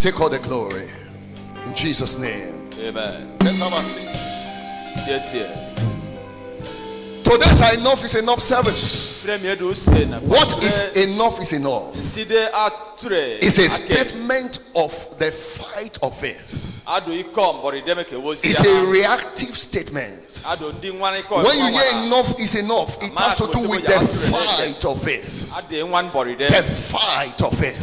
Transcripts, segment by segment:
Take all the glory. In Jesus' name. Amen. Let's have our seats. Yes, yeah. Today's enough is enough service. What is enough is enough. It's a statement of the fight of faith. It's a reactive statement. When you hear enough is enough, it has to do with the fight of faith. The fight of faith.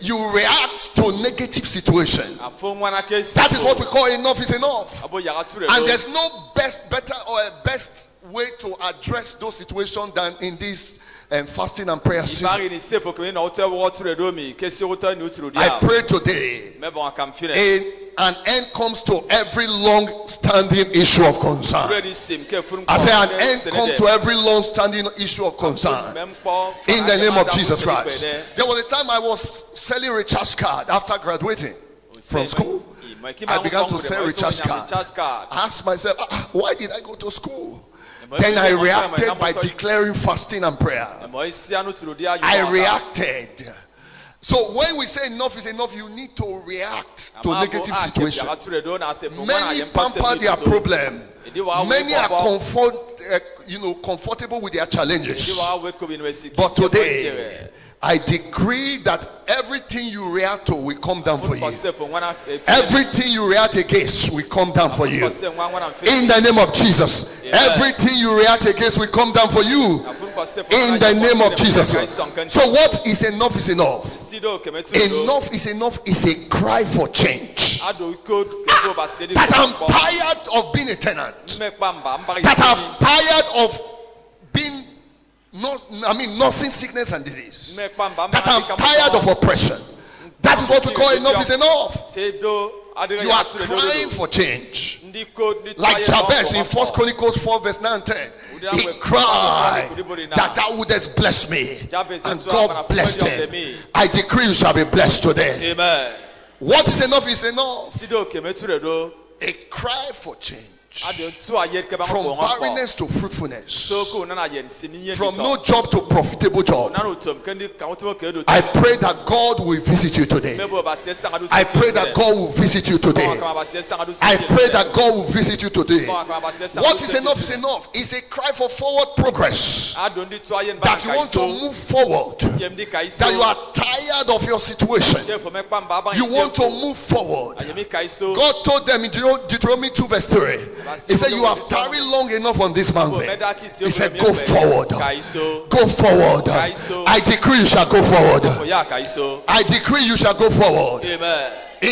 You react to negative situation. That is what we call enough is enough. And there's no better or a best way to address those situations than in this fasting and prayer season. I pray today an end comes to every long-standing issue of concern. I say an end comes to every long-standing issue of concern in the name of Jesus Christ. There was a time I was selling recharge card after graduating from school. I began to sell recharge card. I asked myself, why did I go to school? Then I reacted by declaring fasting and prayer. I reacted. So when we say enough is enough, you need to react to negative situation. Many pamper their problem. Many are comfortable with their challenges. But today, I decree that everything you react to will come down for you. Everything you react against will come down for you. In the name of Jesus. Everything you react against will come down for you. In the name of Jesus. So what is enough is enough. Enough is enough is a cry for change. That I'm tired of being a tenant. That I'm tired of being nursing sickness and disease. That I'm tired of oppression. That is what we call enough is enough. You are crying for change. Like Jabez in 1 Chronicles 4 verse 9 and 10. He cried that thou wouldest bless me. And God blessed him. I decree you shall be blessed today. Amen. What is enough is enough. A cry for change. From barrenness to fruitfulness. From no job to profitable job. I pray that God will visit you today. I pray that God will visit you today. I pray that God will visit you today. What is enough is enough. It's a cry for forward progress. That you want to move forward. That you are tired of your situation. You want to move forward. God told them in Deuteronomy 2 verse 3. He said, you have tarried long enough on this mountain. He said, go forward. Go forward. I decree you shall go forward. I decree you shall go forward. In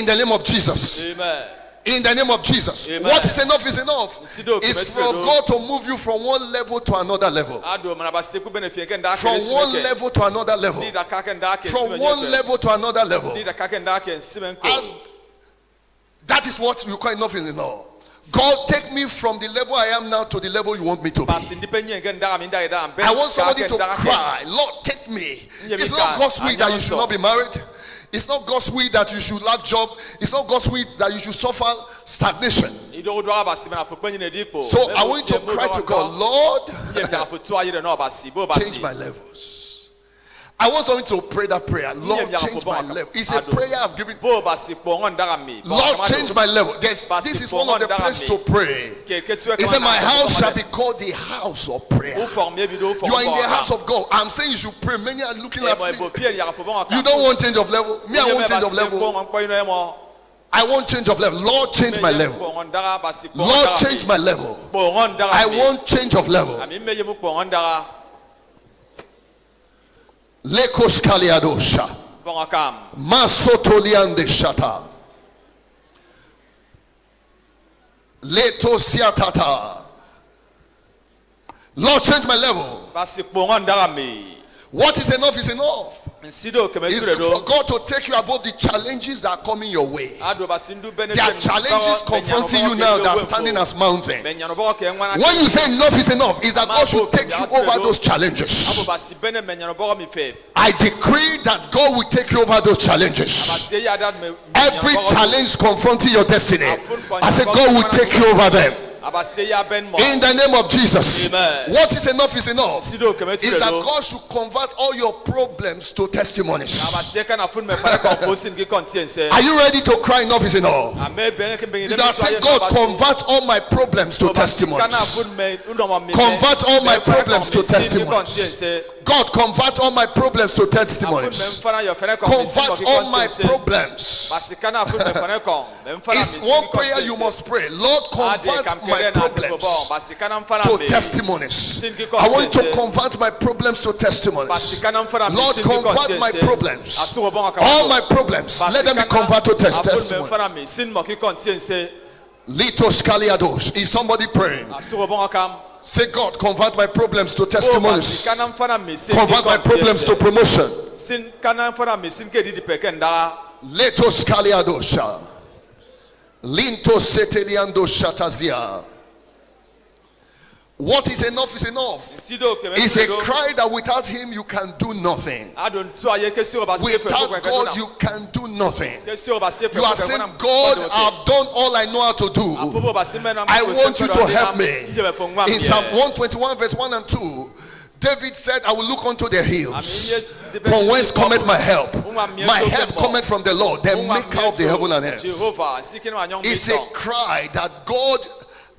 the name of Jesus. In the name of Jesus. What is enough is enough. It's for God to move you from one level to another level. From one level to another level. From one level to another level. That is what we call enough is enough. God, take me from the level I am now to the level you want me to be. I want somebody to cry, Lord, take me. It's not God's will that you should not be married. It's not God's will that you should lack job. It's not God's will that you should suffer stagnation. So I want you to cry to God, Lord, change my levels. I want someone to pray that prayer. Lord, change my level. It's a prayer I've given. Lord, change my level. This is one of the places to pray. He said, my house shall be called the house of prayer. You are in the house of God. I'm saying you should pray. Many are looking at me. You don't want change of level. Me, I want change of level. I want change of level. Lord, change my level. Lord, change my level. I want change of level. Lekos kaliadosha. Masotoliande shata. Letosiatata. Lord, change my level. What is enough is enough. It's for God to take you above the challenges that are coming your way. There are challenges confronting you now that are standing as mountains. When you say enough is enough, is that God should take you over those challenges. I decree that God will take you over those challenges. Every challenge confronting your destiny, I say God will take you over them. In the name of Jesus. Amen. What is enough is enough. Is that God should convert all your problems to testimonies. Are you ready to cry enough is enough? You are saying, God, convert all my problems to testimonies. Convert all my problems to testimonies. God, convert all my problems to testimonies. Convert all my problems. It's one prayer you must pray. Lord, convert my problems to testimonies. I want to convert my problems to testimonies. Lord, convert my problems. All my problems, let them be converted to testimonies. Litos Kaliados. Is somebody praying? Say, God, convert my problems to testimonies. Convert my problems to promotion. Letos Kaliadosha. Linto Seteliando Shatazia. What is enough is enough. It's a cry that without him you can do nothing. Without God you can do nothing. You are saying, God, I've done all I know how to do. I want you to help me. In Psalm 121 verse 1 and 2, David said, I will look unto the hills, from whence cometh my help. My help cometh from the Lord, the maker of the heaven and earth. It's a cry that God,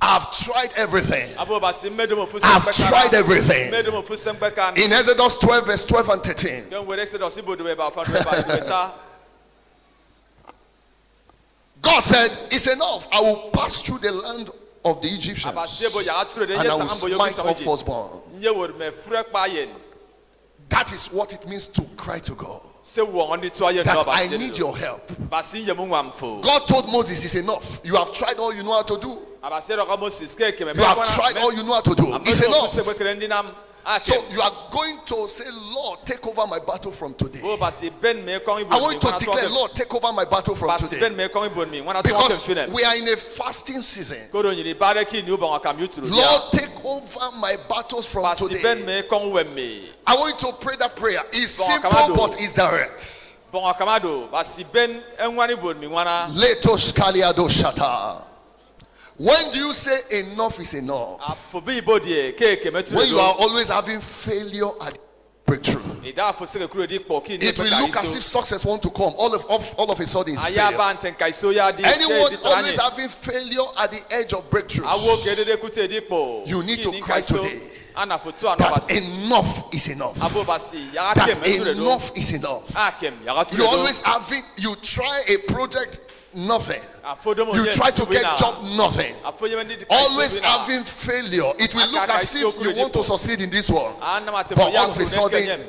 I've tried everything. I've tried everything. In Exodus 12 verse 12 and 13. God said, it's enough. I will pass through the land of the Egyptians, and I will smite all firstborn. That is what it means to cry to God. That I need your help. God told Moses, it's enough. You have tried all you know how to do. You have tried all you know how to do. It's enough. So you are going to say, Lord, take over my battle from today. I want to declare, Lord, take over my battle from today. Because we are in a fasting season. Lord, take over my battles from today. I want you to pray that prayer. It's simple, but it's direct. Letos Kaliado Shata. When do you say enough is enough? When you are always having failure at breakthrough. It will look as if success wants to come. All of a sudden it's failure. Anyone always having failure at the edge of breakthrough, you need to cry today that enough is enough. That enough is enough. You always having, you try a project, nothing. You try to get job, nothing. Always having failure. It will look as if you want to succeed in this one, but all of a sudden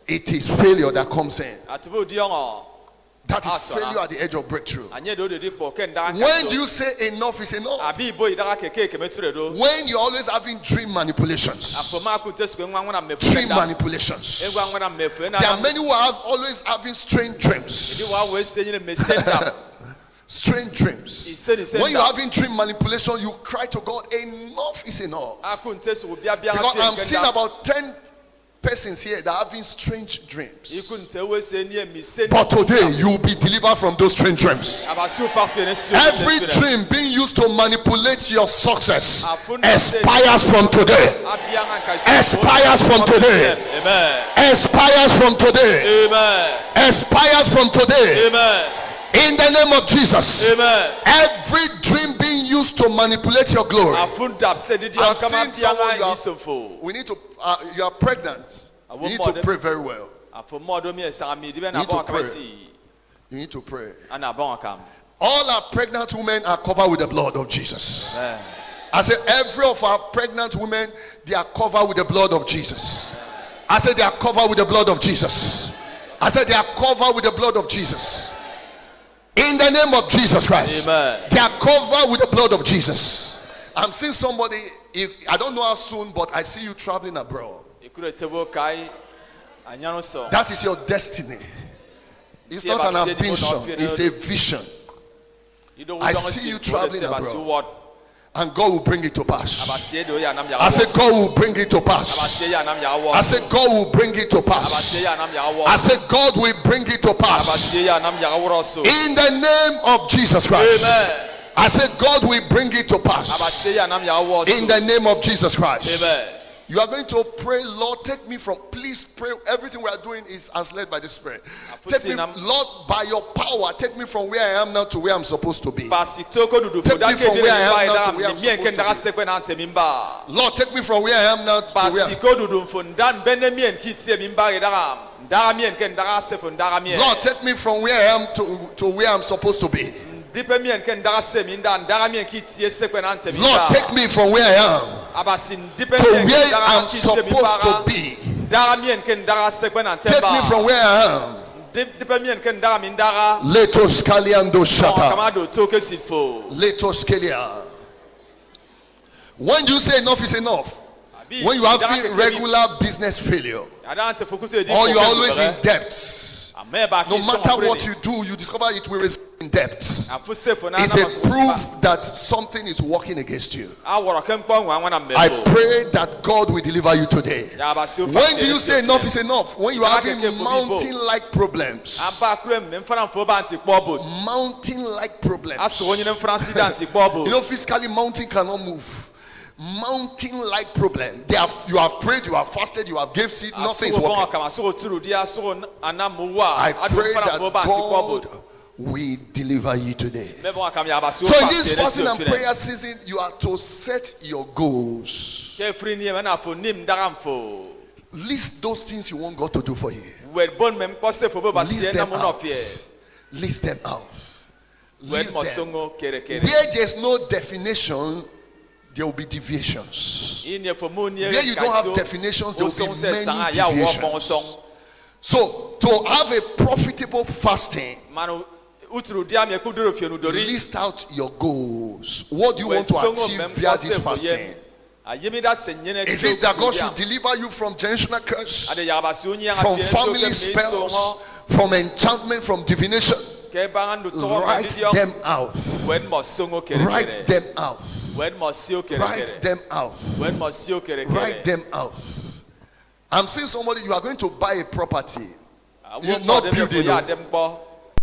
it is failure that comes in. That is failure at the edge of breakthrough. When do you say enough is enough? When you're always having dream manipulations. Dream manipulations. There are many who are always having strange dreams. Strange dreams. When you're having dream manipulation, you cry to God, enough is enough. Because I'm seeing about 10 persons here that are having strange dreams. But today you will be delivered from those strange dreams. Every dream being used to manipulate your success expires from today. Expires from today. Expires from today. Expires from today. In the name of Jesus. Amen. Every dream being used to manipulate your glory. I'm seeing someone, we need to, you are pregnant. You need to pray very well. You need to pray. You need to pray. All our pregnant women are covered with the blood of Jesus. Amen. I said every of our pregnant women, they are covered with the blood of Jesus. I said they are covered with the blood of Jesus. I said they are covered with the blood of Jesus. In the name of Jesus Christ. Amen. They are covered with the blood of Jesus. I'm seeing somebody, I don't know how soon, but I see you traveling abroad. That is your destiny. It's not an ambition, it's a vision. I see you traveling abroad. And God will bring it to pass. I said God will bring it to pass. I said God will bring it to pass. I said God will bring it to pass. In the name of Jesus Christ. Amen. I said, God will bring it to pass. In the name of Jesus Christ. Amen. You are going to pray, Lord, take me from, please pray. Everything we are doing is as led by the Spirit. Take me, Lord, by your power, take me from where I am now to where I'm supposed to be. Take me from where I am now to where I'm supposed to be. Lord, take me from where I am now to where Lord, take me from where I am to where I'm supposed to be. Lord, take me from where I am to where I'm supposed to be. Take me from where I am. Letos kaliando shata. Letos kelia. When you say enough is enough, when you have regular business failure, or you are always in debt, no matter what you do, you discover it will result in debt. It's a proof that something is working against you. I pray that God will deliver you today. When do you say enough is enough? When you are having mountain-like problems. Mountain-like problems. You know, physically, mountain cannot move. Mountain-like problem. You have prayed, you have fasted, you have gave seed, nothing is working. I pray that God will deliver you today. So in this fasting and prayer season, you are to set your goals. List those things you want God to do for you. List them out. List them out. List them. Where there's no definition, there will be deviations. Where you don't have definitions, there will be many deviations. So, to have a profitable fasting, list out your goals. What do you want to achieve via this fasting? Is it that God should deliver you from generational curse, from family spells, from enchantment, from divination? Write them out. Write them out. Write them out. Write them out. I'm seeing somebody, you are going to buy a property. You're not building.